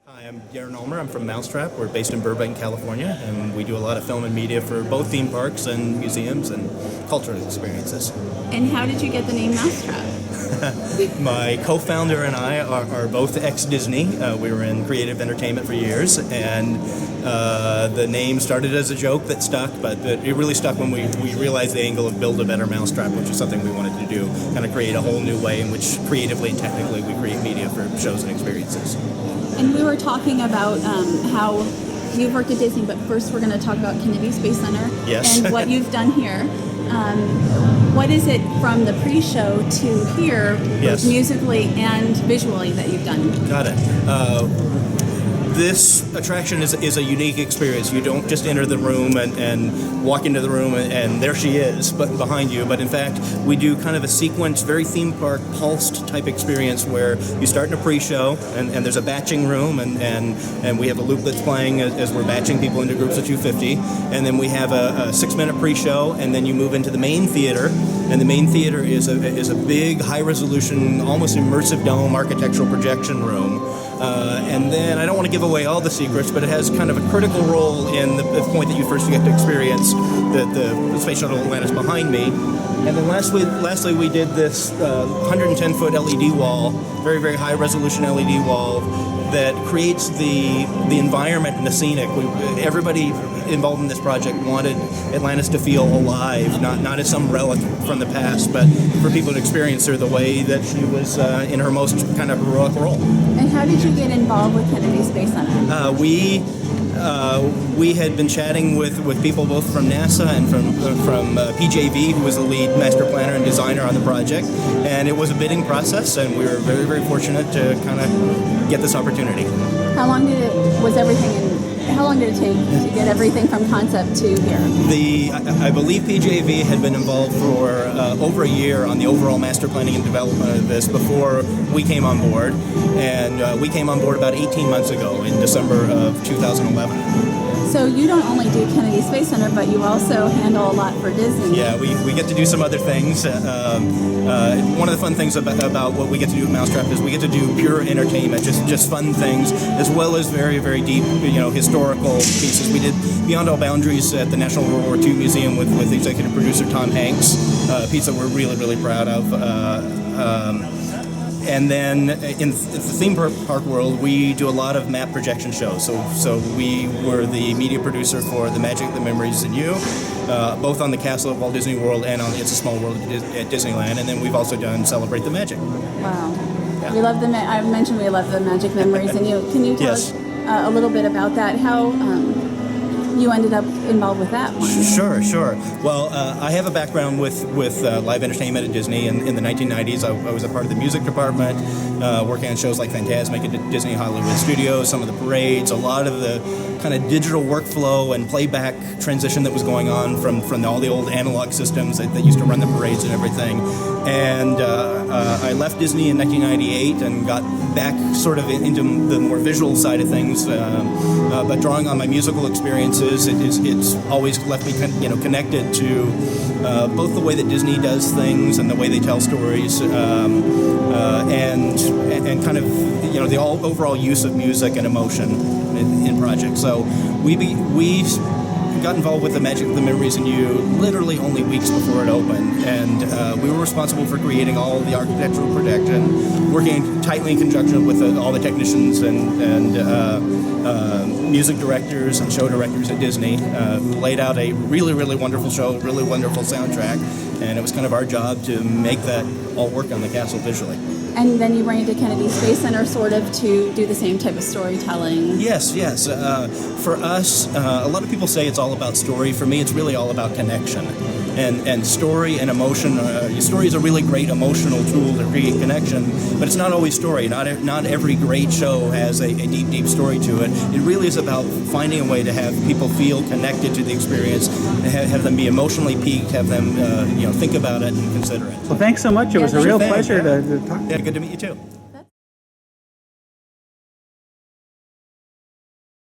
Hi, I'm Daren Ulmer. I'm from Mousestrappe. We're based in Burbank, California, and we do a lot of film and media for both theme parks and museums and cultural experiences. And how did you get the name Mousetrappe? My co-founder and I are both ex-Disney. We were in creative entertainment for years, and the name started as a joke that stuck, but it really stuck when we realized the angle of build a better mousetrap, which is something we wanted to do, kind of create a whole new way in which creatively and technically we create media for shows and experiences. And we were talking about how you've worked at Disney, but first we're going to talk about Kennedy Space Center Yes. and what you've done here. What is it from the pre-show to here, Yes. both musically and visually, that you've done? Got it. This attraction is a unique experience. You don't just enter the room and walk into the room and there she is, but behind you. But in fact, we do kind of a sequence, very theme park pulsed type experience where you start in a pre-show and there's a batching room and we have a loop that's playing as we're batching people into groups of 250. And then we have a 6-minute pre-show, and then you move into the main theater. And the main theater is a big, high-resolution, almost immersive dome architectural projection room. And then, I don't want to give away all the secrets, but it has kind of a critical role in the point that you first get to experience the Space Shuttle Atlantis behind me. And then lastly, we did this 110-foot LED wall, very, very high-resolution LED wall that creates the environment and the scenic. Everybody involved in this project wanted Atlantis to feel alive, not as some relic from the past, but for people to experience her the way that she was in her most kind of heroic role. And how did you get involved with Kennedy Space Center? We had been chatting with people both from NASA and from PJV, who was the lead master planner and designer on the project, and it was a bidding process, and we were very, very fortunate to kind of get this opportunity. How long did it take to get everything from concept to here? I believe PJV had been involved for over a year on the overall master planning and development of this before we came on board, and we came on board about 18 months ago in December of 2011. So you don't only do Kennedy Space Center, but you also handle a lot for Disney. Yeah, we get to do some other things. One of the fun things about what we get to do at Mousestrappe is we get to do pure entertainment, just fun things, as well as very, very deep, historical pieces. We did Beyond All Boundaries at the National World War II Museum with executive producer Tom Hanks, a piece that we're really, really proud of. And then in the theme park world, we do a lot of map projection shows. So we were the media producer for The Magic, The Memories, and You, both on the castle of Walt Disney World and on It's a Small World at Disneyland. And then we've also done Celebrate the Magic. Wow. Yeah. We love I mentioned we love The Magic, Memories, and You. Can you tell Yes. us a little bit about that? How you ended up involved with that one? Sure. Well, I have a background with live entertainment at Disney. In the 1990s, I was a part of the music department, working on shows like Fantasmic at Disney Hollywood Studios, some of the parades, a lot of the kind of digital workflow and playback transition that was going on from all the old analog systems that used to run the parades and everything. And I left Disney in 1998 and got back sort of into the more visual side of things, but drawing on my musical experiences, it's always left me connected to both the way that Disney does things and the way they tell stories, and kind of the overall use of music and emotion in projects. So we got involved with The Magic, The Memories, and You literally only weeks before it opened, and we were responsible for creating all the architectural projection, working tightly in conjunction with all the technicians and music directors and show directors at Disney, who laid out a really, really wonderful show, really wonderful soundtrack, and it was kind of our job to make that all work on the castle visually. And then you ran into Kennedy Space Center sort of to do the same type of storytelling. Yes. For us, a lot of people say it's all about story. For me, it's really all about connection. And story and emotion. Story is a really great emotional tool to create connection, but it's not always story. Not every great show has a deep, deep story to it. It really is about finding a way to have people feel connected to the experience, have them be emotionally piqued, have them think about it and consider it. Well, thanks so much. It was a real pleasure to talk to you. Yeah, good to meet you too.